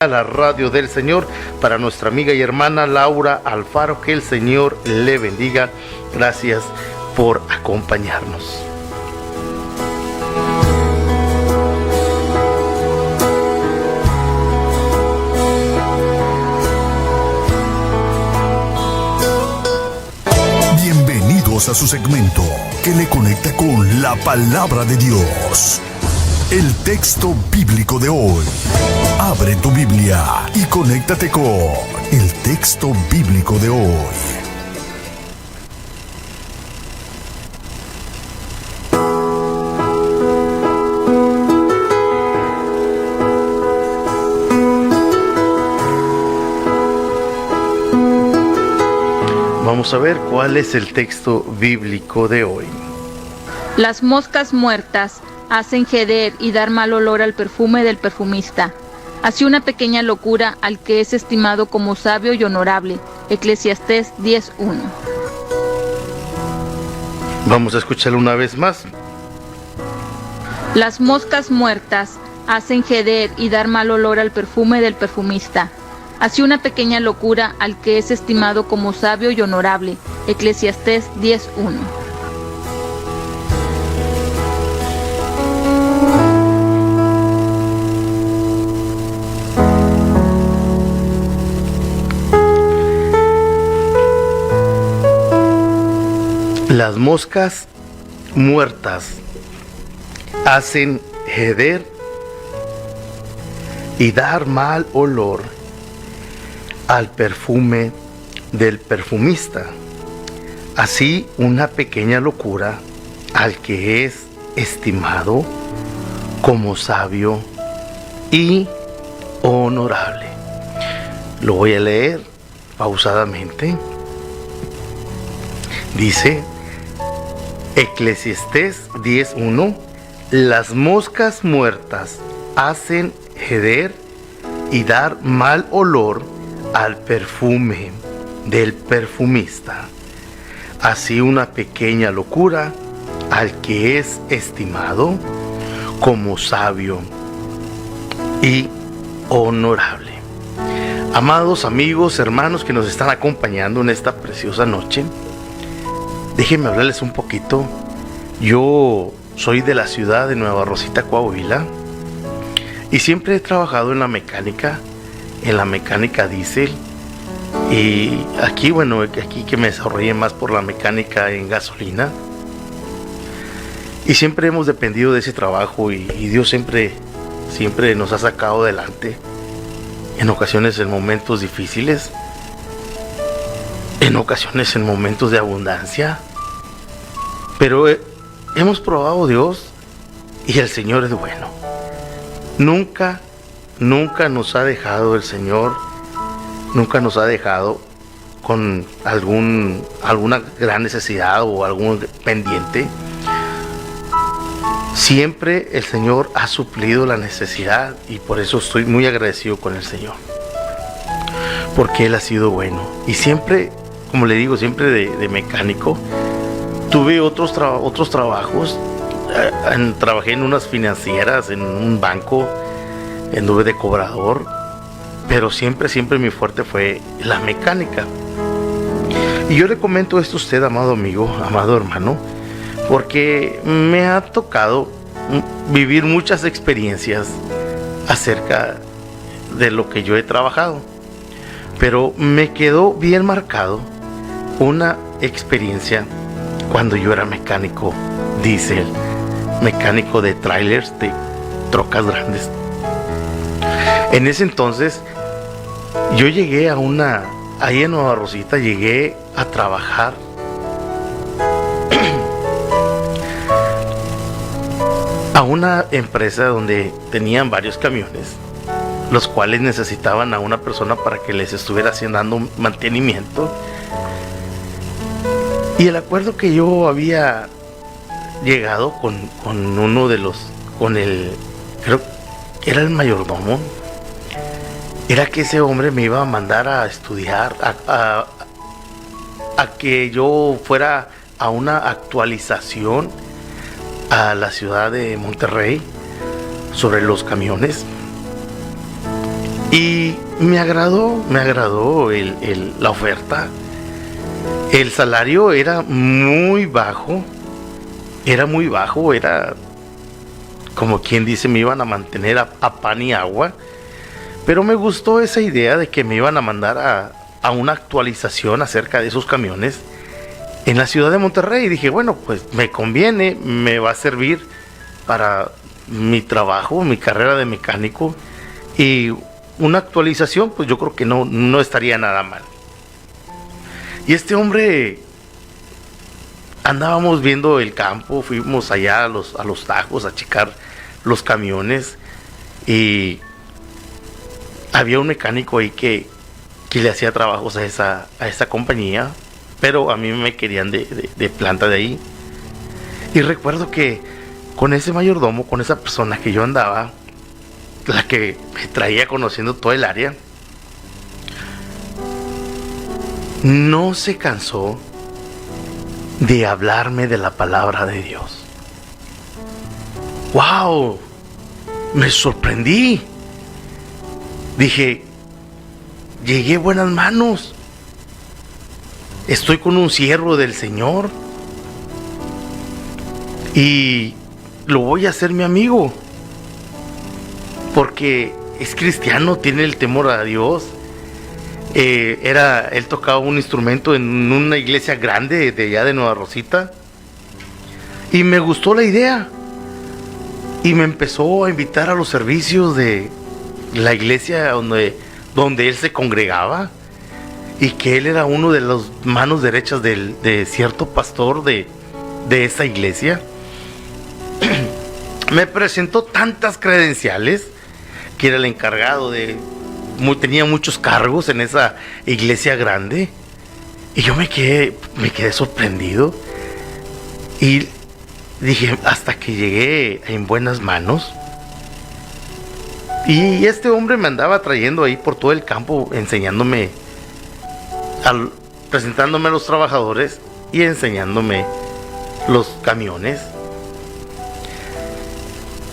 a la radio del Señor, para nuestra amiga y hermana Laura Alfaro, que el Señor le bendiga. Gracias por acompañarnos. Bienvenidos a su segmento que le conecta con la palabra de Dios. El texto bíblico de hoy. Abre tu Biblia y conéctate con el texto bíblico de hoy. Vamos a ver cuál es el texto bíblico de hoy. Las moscas muertas hacen heder y dar mal olor al perfume del perfumista. Así una pequeña locura al que es estimado como sabio y honorable. Eclesiastés 10:1. Vamos a escucharlo una vez más. Las moscas muertas hacen heder y dar mal olor al perfume del perfumista. Así una pequeña locura al que es estimado como sabio y honorable. Eclesiastés 10:1. Las moscas muertas hacen heder y dar mal olor al perfume del perfumista. Así una pequeña locura al que es estimado como sabio y honorable. Lo voy a leer pausadamente. Dice Eclesiastés 10:1: las moscas muertas hacen heder y dar mal olor al perfume del perfumista. Así una pequeña locura al que es estimado como sabio y honorable. Amados amigos, hermanos que nos están acompañando en esta preciosa noche, déjenme hablarles un poquito. Yo soy de la ciudad de Nueva Rosita, Coahuila, y siempre he trabajado en la mecánica diésel. Y aquí que me desarrollé más por la mecánica en gasolina. Y siempre hemos dependido de ese trabajo y Dios siempre nos ha sacado adelante. En ocasiones en momentos difíciles, en ocasiones en momentos de abundancia. Pero hemos probado a Dios y el Señor es bueno. Nunca nos ha dejado el Señor, nunca nos ha dejado con alguna gran necesidad o algún pendiente. Siempre el Señor ha suplido la necesidad y por eso estoy muy agradecido con el Señor. Porque Él ha sido bueno. Y siempre, como le digo, siempre de mecánico. Tuve otros trabajos. Trabajé en unas financieras, en un banco, anduve de cobrador, pero siempre mi fuerte fue la mecánica. Y yo le comento esto a usted, amado amigo, amado hermano, porque me ha tocado vivir muchas experiencias acerca de lo que yo he trabajado, pero me quedó bien marcado una experiencia cuando yo era mecánico diésel, mecánico de trailers, de trocas grandes. En ese entonces yo llegué ahí en Nueva Rosita, llegué a trabajar a una empresa donde tenían varios camiones, los cuales necesitaban a una persona para que les estuviera haciendo mantenimiento. Y el acuerdo que yo había llegado con uno de creo que era el mayordomo, era que ese hombre me iba a mandar a estudiar, a que yo fuera a una actualización a la ciudad de Monterrey sobre los camiones. Y me agradó la oferta. El salario era muy bajo, era como quien dice, me iban a mantener a pan y agua. Pero me gustó esa idea de que me iban a mandar a una actualización acerca de esos camiones en la ciudad de Monterrey. Y dije, bueno, pues me conviene, me va a servir para mi trabajo, mi carrera de mecánico, y una actualización, pues yo creo que no estaría nada mal. Y este hombre, andábamos viendo el campo, fuimos allá a los Tajos a checar los camiones, y había un mecánico ahí que le hacía trabajos a esa compañía, pero a mí me querían de planta de ahí. Y recuerdo que con ese mayordomo, con esa persona que yo andaba, la que me traía conociendo todo el área, no se cansó de hablarme de la palabra de Dios. ¡Wow! Me sorprendí. Dije, llegué a buenas manos. Estoy con un siervo del Señor y lo voy a hacer mi amigo, porque es cristiano, tiene el temor a Dios. Él tocaba un instrumento en una iglesia grande de allá de Nueva Rosita, y me gustó la idea, y me empezó a invitar a los servicios de la iglesia donde él se congregaba, y que él era uno de las manos derechas de cierto pastor de esa iglesia. Me presentó tantas credenciales, que era el encargado tenía muchos cargos en esa iglesia grande, y yo me quedé sorprendido, y dije, hasta que llegué en buenas manos. Y este hombre me andaba trayendo ahí por todo el campo, enseñándome, presentándome a los trabajadores y enseñándome los camiones.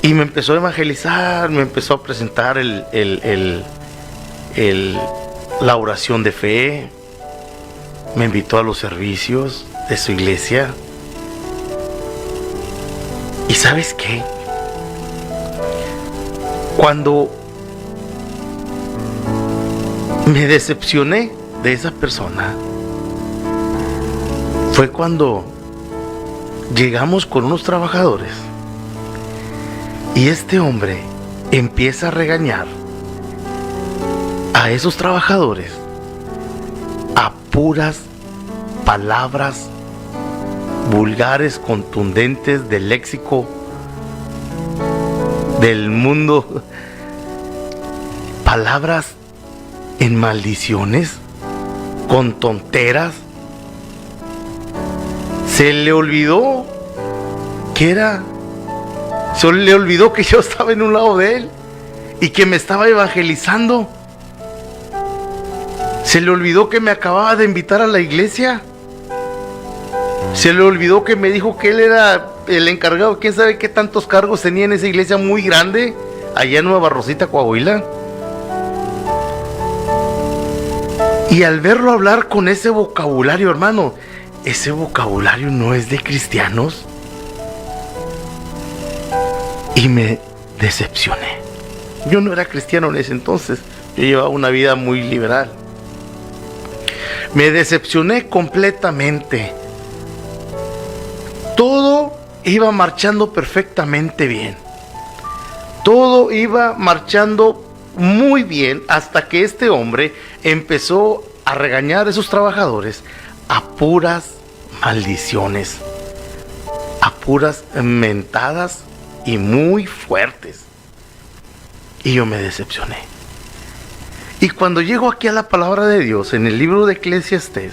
Y me empezó a evangelizar, me empezó a presentar la oración de fe, me invitó a los servicios de su iglesia. ¿Y sabes qué? Cuando me decepcioné de esa persona, fue cuando llegamos con unos trabajadores y este hombre empieza a regañar a esos trabajadores a puras palabras vulgares, contundentes, del léxico del mundo, palabras en maldiciones, con tonteras. Se le olvidó que yo estaba en un lado de él y que me estaba evangelizando. Se le olvidó que me acababa de invitar a la iglesia. Se le olvidó que me dijo que él era el encargado. ¿Quién sabe qué tantos cargos tenía en esa iglesia muy grande allá en Nueva Rosita, Coahuila? Y al verlo hablar con ese vocabulario, hermano, ese vocabulario no es de cristianos. Y me decepcioné. Yo no era cristiano en ese entonces. Yo llevaba una vida muy liberal. Me decepcioné completamente. Todo iba marchando perfectamente bien. Todo iba marchando muy bien hasta que este hombre empezó a regañar a esos trabajadores a puras maldiciones, a puras mentadas y muy fuertes. Y yo me decepcioné. Y cuando llego aquí a la palabra de Dios, en el libro de Eclesiastés,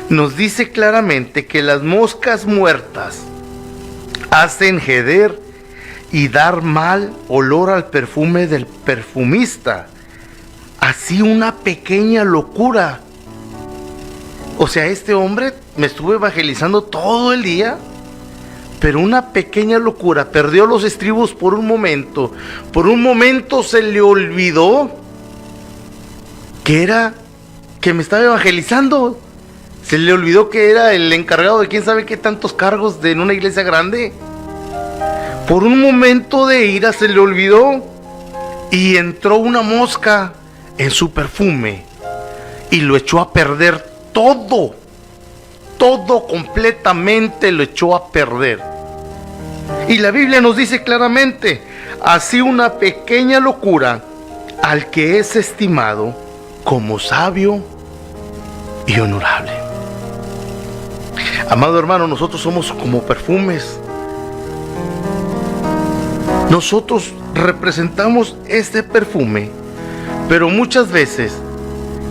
nos dice claramente que las moscas muertas hacen heder y dar mal olor al perfume del perfumista. Así una pequeña locura. O sea, este hombre me estuvo evangelizando todo el día, pero una pequeña locura, perdió los estribos por un momento. Por un momento se le olvidó que me estaba evangelizando. Se le olvidó que era el encargado de quién sabe qué tantos cargos en una iglesia grande. Por un momento de ira se le olvidó y entró una mosca en su perfume y lo echó a perder todo. Todo completamente lo echó a perder. Y la Biblia nos dice claramente: así una pequeña locura al que es estimado como sabio y honorable. Amado hermano, nosotros somos como perfumes. Nosotros representamos este perfume, pero muchas veces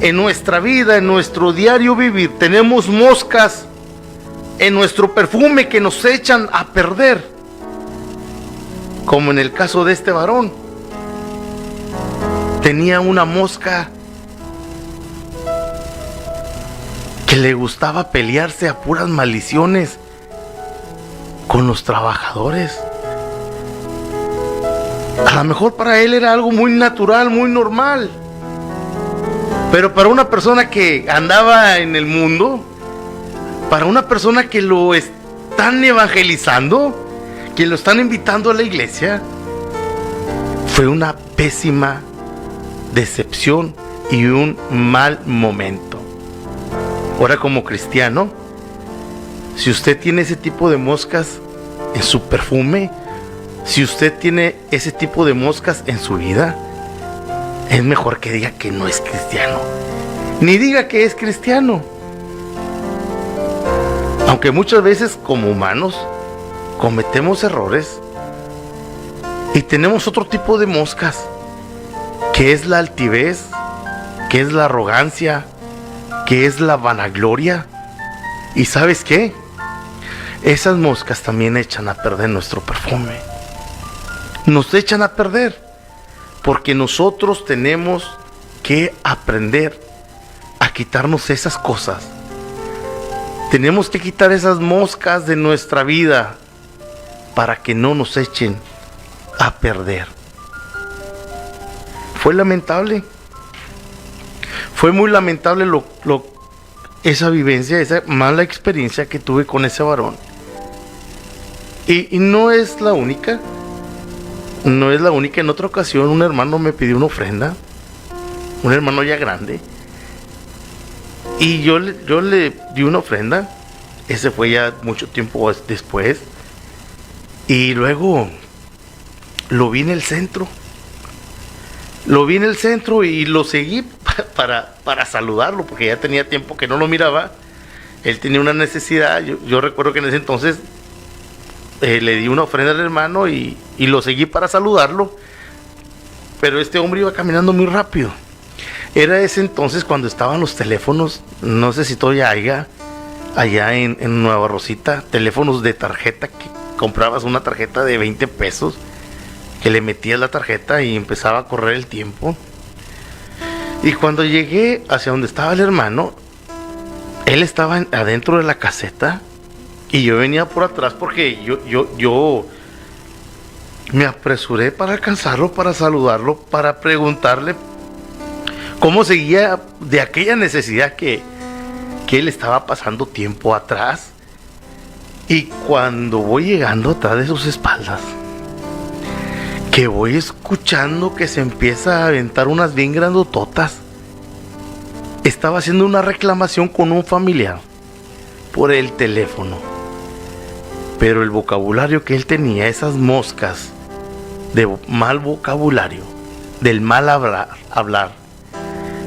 en nuestra vida, en nuestro diario vivir, tenemos moscas en nuestro perfume que nos echan a perder, como en el caso de este varón. Tenía una mosca que le gustaba pelearse a puras maldiciones con los trabajadores. A lo mejor para él era algo muy natural, muy normal, pero para una persona que andaba en el mundo, para una persona que lo están evangelizando, que lo están invitando a la iglesia, fue una pésima decepción y un mal momento. Ahora, como cristiano, si usted tiene ese tipo de moscas en su perfume, si usted tiene ese tipo de moscas en su vida, es mejor que diga que no es cristiano, ni diga que es cristiano. Aunque muchas veces como humanos cometemos errores y tenemos otro tipo de moscas, que es la altivez, que es la arrogancia, que es la vanagloria. ¿Y sabes qué? Esas moscas también echan a perder nuestro perfume. Nos echan a perder, porque nosotros tenemos que aprender a quitarnos esas cosas. Tenemos que quitar esas moscas de nuestra vida para que no nos echen a perder. Fue lamentable. Fue muy lamentable esa vivencia, esa mala experiencia que tuve con ese varón. Y no es la única. No es la única. En otra ocasión un hermano me pidió una ofrenda, un hermano ya grande, y yo le di una ofrenda. Ese fue ya mucho tiempo después. Y luego lo vi en el centro. Lo vi en el centro y lo seguí para saludarlo, porque ya tenía tiempo que no lo miraba. Él tenía una necesidad. Yo recuerdo que en ese entonces le di una ofrenda al hermano y lo seguí para saludarlo. Pero este hombre iba caminando muy rápido. Era ese entonces cuando estaban los teléfonos, no sé si todavía haya, allá en Nueva Rosita, teléfonos de tarjeta, que comprabas una tarjeta de 20 pesos, que le metías la tarjeta y empezaba a correr el tiempo. Y cuando llegué hacia donde estaba el hermano, él estaba adentro de la caseta y yo venía por atrás, porque yo me apresuré para alcanzarlo, para saludarlo, para preguntarle cómo seguía de aquella necesidad que él estaba pasando tiempo atrás. Y cuando voy llegando atrás de sus espaldas, que voy escuchando que se empieza a aventar unas bien grandototas, estaba haciendo una reclamación con un familiar por el teléfono. Pero el vocabulario que él tenía, esas moscas de mal vocabulario, del mal hablar,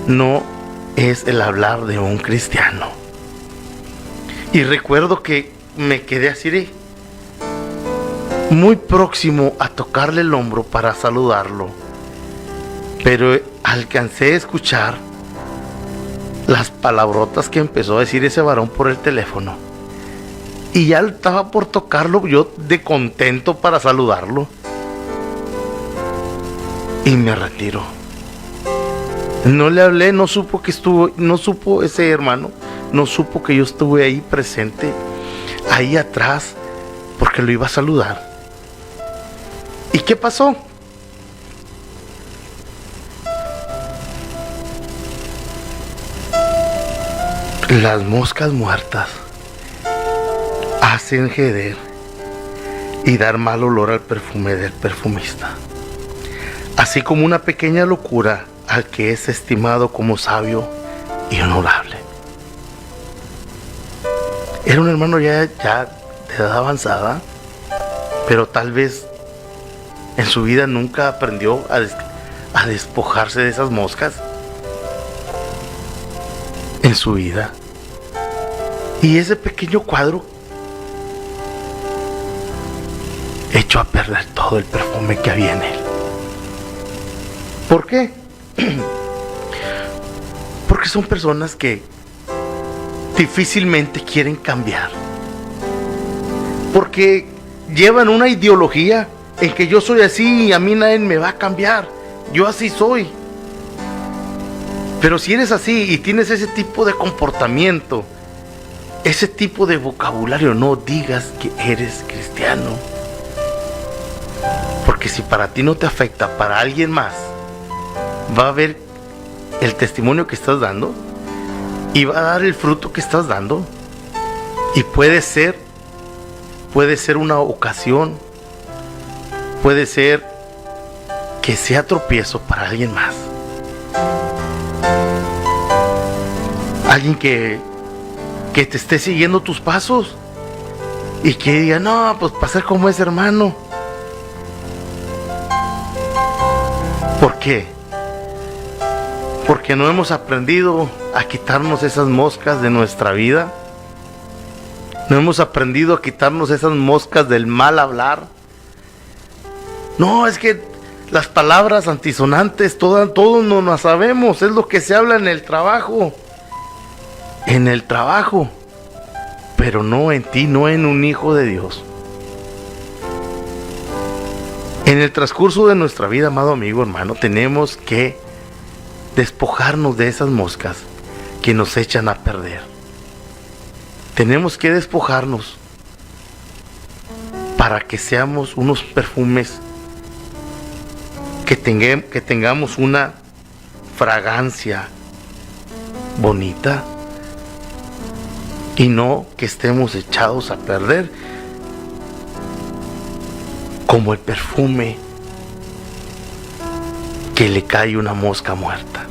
no es el hablar de un cristiano. Y recuerdo que me quedé así muy próximo a tocarle el hombro para saludarlo, pero alcancé a escuchar las palabrotas que empezó a decir ese varón por el teléfono, y ya estaba por tocarlo yo de contento para saludarlo, y me retiro. No le hablé, no supo ese hermano, no supo que yo estuve ahí presente, ahí atrás, porque lo iba a saludar. ¿Y qué pasó? Las moscas muertas hacen heder y dar mal olor al perfume del perfumista, así como una pequeña locura al que es estimado como sabio y honorable. Era un hermano ya de edad avanzada, pero tal vez en su vida nunca aprendió a despojarse de esas moscas en su vida. Y ese pequeño cuadro echó a perder todo el perfume que había en él. ¿Por qué? Porque son personas que difícilmente quieren cambiar. Porque llevan una ideología en que yo soy así y a mí nadie me va a cambiar. Yo así soy. Pero si eres así y tienes ese tipo de comportamiento, ese tipo de vocabulario, no digas que eres cristiano. Porque si para ti no te afecta, para alguien más va a ver el testimonio que estás dando y va a dar el fruto que estás dando, y puede ser una ocasión, puede ser que sea tropiezo para alguien más. Alguien que te esté siguiendo tus pasos y que diga, no, pues para ser como ese hermano. ¿Por qué? Porque no hemos aprendido a quitarnos esas moscas de nuestra vida. No hemos aprendido a quitarnos esas moscas del mal hablar. No, es que las palabras antisonantes, todos no las sabemos. Es lo que se habla en el trabajo. En el trabajo. Pero no en ti, no en un hijo de Dios. En el transcurso de nuestra vida, amado amigo, hermano, tenemos que despojarnos de esas moscas que nos echan a perder. Tenemos que despojarnos para que seamos unos perfumes que tengamos una fragancia bonita y no que estemos echados a perder como el perfume que le cae una mosca muerta.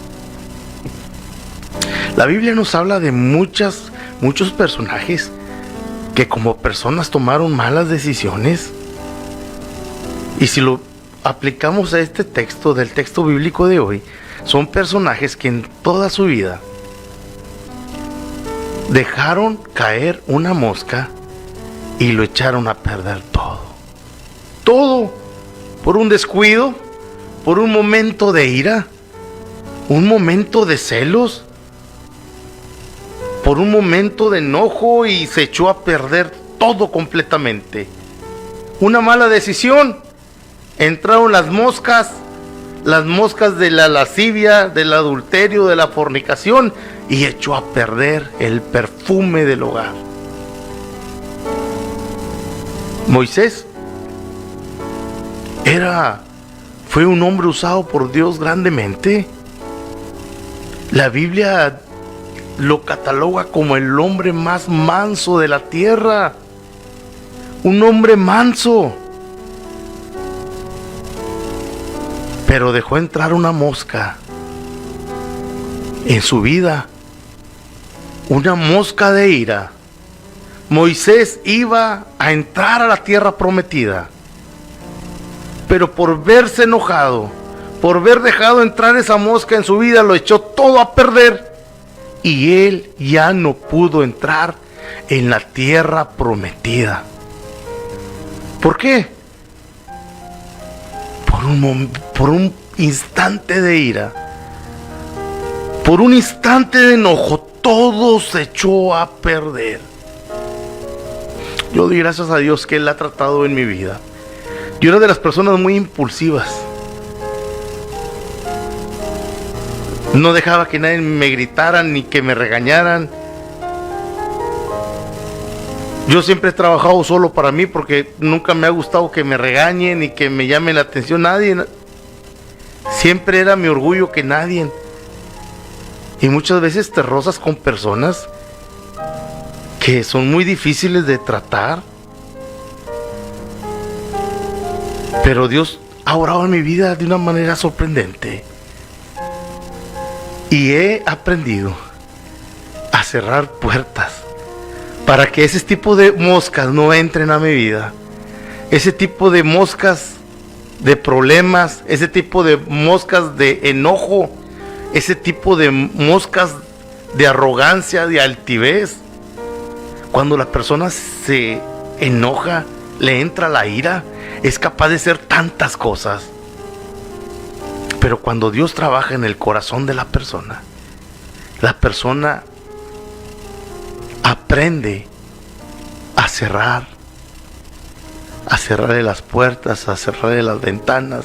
La Biblia nos habla de muchos personajes que como personas tomaron malas decisiones, y si lo aplicamos a este texto del texto bíblico de hoy, son personajes que en toda su vida dejaron caer una mosca y lo echaron a perder todo por un descuido, por un momento de ira, un momento de celos, por un momento de enojo, y se echó a perder todo completamente. Una mala decisión. Entraron las moscas de la lascivia, del adulterio, de la fornicación, y echó a perder el perfume del hogar. Moisés fue un hombre usado por Dios grandemente. La Biblia lo cataloga como el hombre más manso de la tierra. Un hombre manso. Pero dejó entrar una mosca en su vida. Una mosca de ira. Moisés iba a entrar a la tierra prometida, pero por verse enojado, por haber dejado entrar esa mosca en su vida, lo echó todo a perder, y él ya no pudo entrar en la tierra prometida. ¿Por qué? Por un instante de ira, por un instante de enojo, todo se echó a perder. Yo doy gracias a Dios que Él ha tratado en mi vida. Yo era de las personas muy impulsivas. No dejaba que nadie me gritara ni que me regañaran. Yo siempre he trabajado solo para mí porque nunca me ha gustado que me regañen ni que me llame la atención nadie. Siempre era mi orgullo que nadie. Y muchas veces te rozas con personas que son muy difíciles de tratar, pero Dios ha obrado en mi vida de una manera sorprendente y he aprendido a cerrar puertas para que ese tipo de moscas no entren a mi vida, ese tipo de moscas de problemas, ese tipo de moscas de enojo, ese tipo de moscas de arrogancia, de altivez. Cuando la persona se enoja, le entra la ira, es capaz de hacer tantas cosas. Pero cuando Dios trabaja en el corazón de la persona aprende a cerrarle las puertas, a cerrarle las ventanas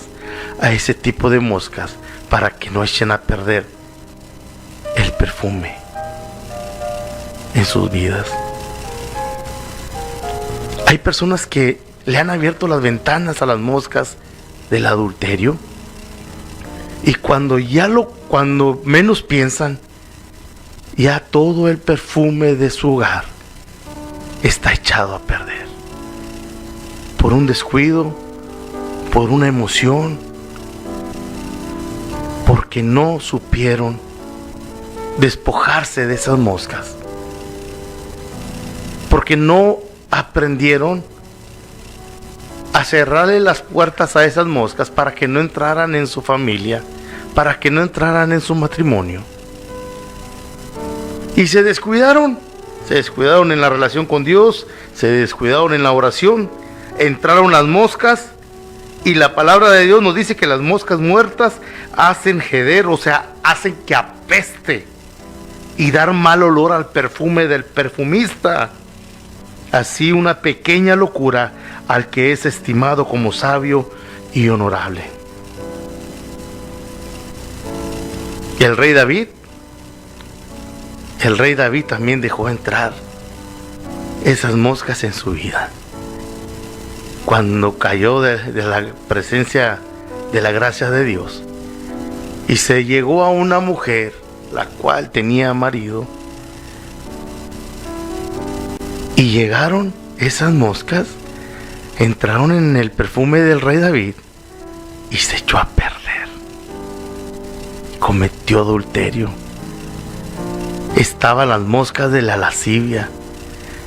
a ese tipo de moscas para que no echen a perder el perfume en sus vidas. Hay personas que le han abierto las ventanas a las moscas del adulterio y cuando menos piensan, ya todo el perfume de su hogar está echado a perder por un descuido, por una emoción, porque no supieron despojarse de esas moscas, porque no aprendieron a cerrarle las puertas a esas moscas para que no entraran en su familia, para que no entraran en su matrimonio. Y se descuidaron en la relación con Dios, se descuidaron en la oración, entraron las moscas y la palabra de Dios nos dice que las moscas muertas hacen heder, o sea, hacen que apeste y dar mal olor al perfume del perfumista. Así una pequeña locura al que es estimado como sabio y honorable. Y el rey David también dejó entrar esas moscas en su vida. Cuando cayó de la presencia de la gracia de Dios y se llegó a una mujer la cual tenía marido, y llegaron esas moscas, entraron en el perfume del rey David y se echó a perder. Cometió adulterio. Estaban las moscas de la lascivia.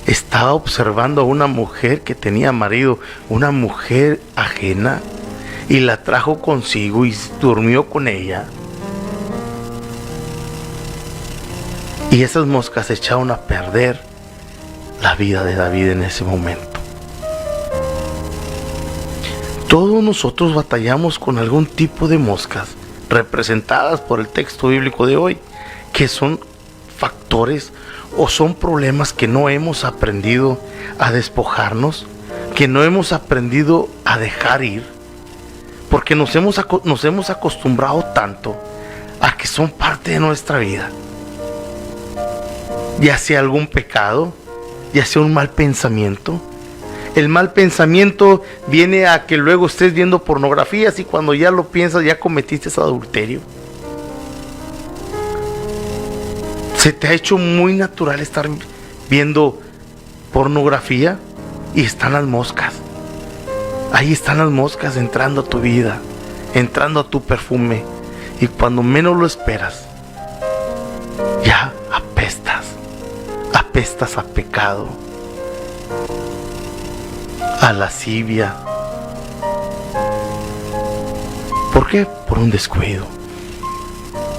Estaba observando a una mujer que tenía marido, una mujer ajena, y la trajo consigo y durmió con ella. Y esas moscas echaron a perder la vida de David en ese momento. Todos nosotros batallamos con algún tipo de moscas representadas por el texto bíblico de hoy, que son factores o son problemas que no hemos aprendido a despojarnos, que no hemos aprendido a dejar ir, porque nos hemos acostumbrado tanto a que son parte de nuestra vida, ya sea algún pecado, ya sea un mal pensamiento. El mal pensamiento viene a que luego estés viendo pornografías y cuando ya lo piensas ya cometiste adulterio. Se te ha hecho muy natural estar viendo pornografía y están las moscas. Ahí están las moscas entrando a tu vida, entrando a tu perfume, y cuando menos lo esperas, ya apestas a pecado, a lascivia. ¿Por qué? Por un descuido,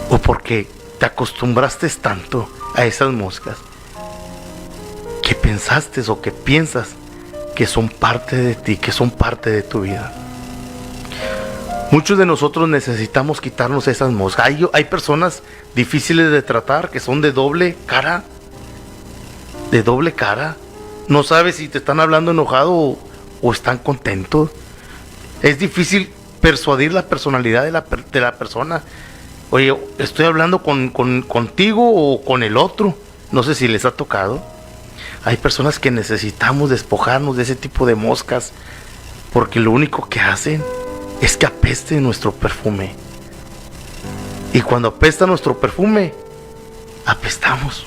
o porque te acostumbraste tanto a esas moscas que pensaste o que piensas que son parte de ti, que son parte de tu vida. Muchos de nosotros necesitamos quitarnos esas moscas. Hay personas difíciles de tratar, que son de doble cara. No sabes si te están hablando enojado o están contentos. Es difícil persuadir la personalidad de la persona. Oye, estoy hablando contigo o con el otro. No sé si les ha tocado. Hay personas que necesitamos despojarnos de ese tipo de moscas, porque lo único que hacen es que apeste nuestro perfume. Y cuando apesta nuestro perfume, apestamos.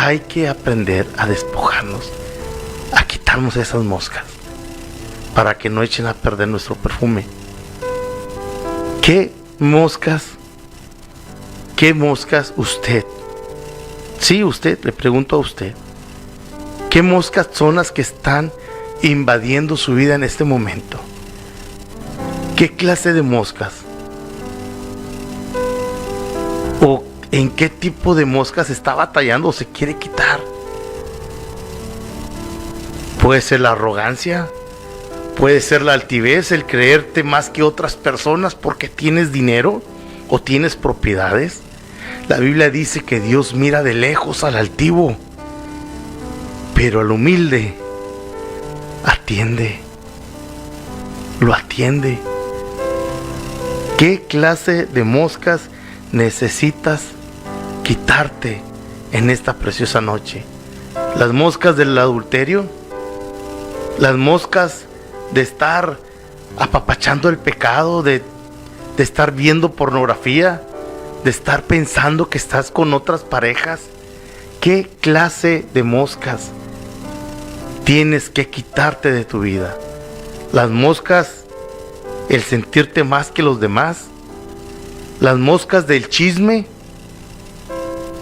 hay que aprender a despojarnos, a quitarnos esas moscas, para que no echen a perder nuestro perfume. ¿Qué moscas usted? Sí, usted, le pregunto a usted. ¿Qué moscas son las que están invadiendo su vida en este momento? ¿Qué clase de moscas? ¿O en qué tipo de moscas está batallando o se quiere quitar? Puede ser la arrogancia, puede ser la altivez, el creerte más que otras personas porque tienes dinero o tienes propiedades. La Biblia dice que Dios mira de lejos al altivo, pero al humilde lo atiende. ¿Qué clase de moscas necesitas quitarte en esta preciosa noche? Las moscas del adulterio, las moscas de estar apapachando el pecado, de estar viendo pornografía, de estar pensando que estás con otras parejas. ¿Qué clase de moscas tienes que quitarte de tu vida? Las moscas, el sentirte más que los demás, las moscas del chisme,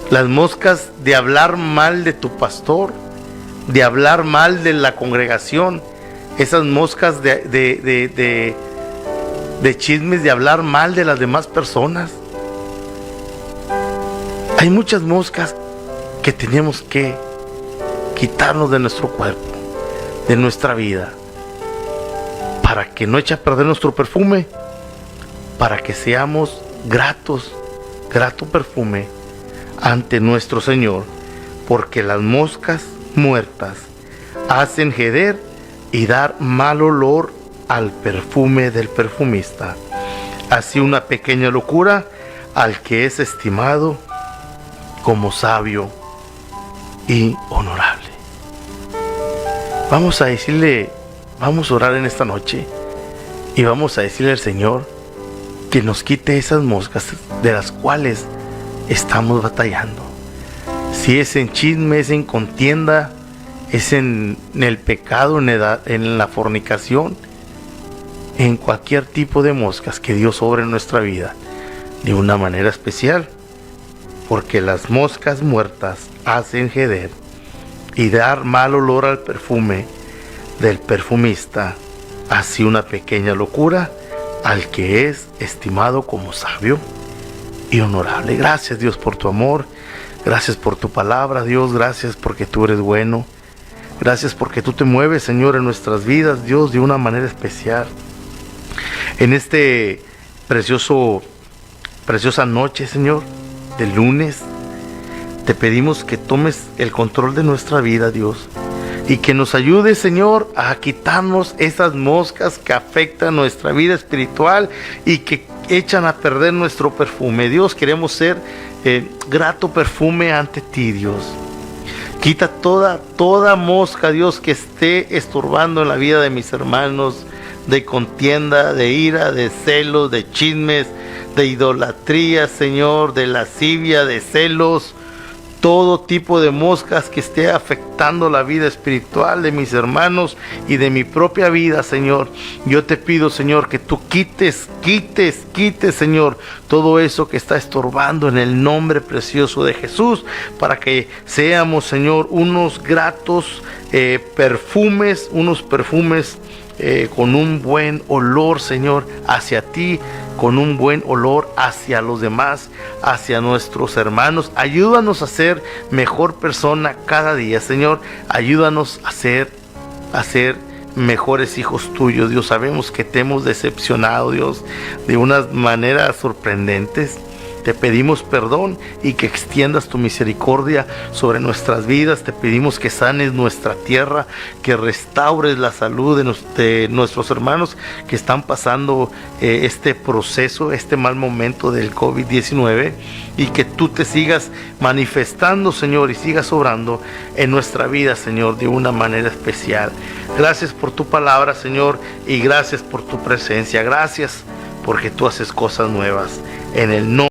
las moscas de hablar mal de tu pastor, de hablar mal de la congregación, esas moscas de chismes, de hablar mal de las demás personas. Hay muchas moscas que tenemos que quitarnos de nuestro cuerpo, de nuestra vida, para que no eche a perder nuestro perfume, para que seamos grato perfume ante nuestro Señor, porque las moscas muertas hacen heder y dar mal olor al perfume del perfumista. Así una pequeña locura al que es estimado como sabio y honorable. Vamos a orar en esta noche y vamos a decirle al Señor que nos quite esas moscas de las cuales estamos batallando. Si es en chisme, es en contienda, es en el pecado, en la fornicación, en cualquier tipo de moscas, que Dios obre en nuestra vida de una manera especial, porque las moscas muertas hacen heder y dar mal olor al perfume del perfumista. Así una pequeña locura al que es estimado como sabio y honorable. Gracias, Dios, por tu amor. Gracias por tu palabra, Dios. Gracias porque tú eres bueno. Gracias porque tú te mueves, Señor, en nuestras vidas, Dios, de una manera especial. En este preciosa noche, Señor, de lunes, te pedimos que tomes el control de nuestra vida, Dios, y que nos ayudes, Señor, a quitarnos esas moscas que afectan nuestra vida espiritual y que echan a perder nuestro perfume. Dios, queremos ser grato perfume ante ti, Dios. Quita toda mosca, Dios, que esté estorbando en la vida de mis hermanos, de contienda, de ira, de celos, de chismes, de idolatría, Señor, de lascivia, de celos. Todo tipo de moscas que esté afectando la vida espiritual de mis hermanos y de mi propia vida, Señor. Yo te pido, Señor, que tú quites, Señor, todo eso que está estorbando en el nombre precioso de Jesús, para que seamos, Señor, unos gratos perfumes, con un buen olor, Señor, hacia ti, con un buen olor hacia los demás, hacia nuestros hermanos. Ayúdanos a ser mejor persona cada día, Señor. Ayúdanos a ser mejores hijos tuyos, Dios. Sabemos que te hemos decepcionado, Dios, de unas maneras sorprendentes. Te pedimos perdón y que extiendas tu misericordia sobre nuestras vidas. Te pedimos que sanes nuestra tierra, que restaures la salud de nuestros hermanos que están pasando este proceso, este mal momento del COVID-19, y que tú te sigas manifestando, Señor, y sigas obrando en nuestra vida, Señor, de una manera especial. Gracias por tu palabra, Señor, y gracias por tu presencia. Gracias porque tú haces cosas nuevas. En el nombre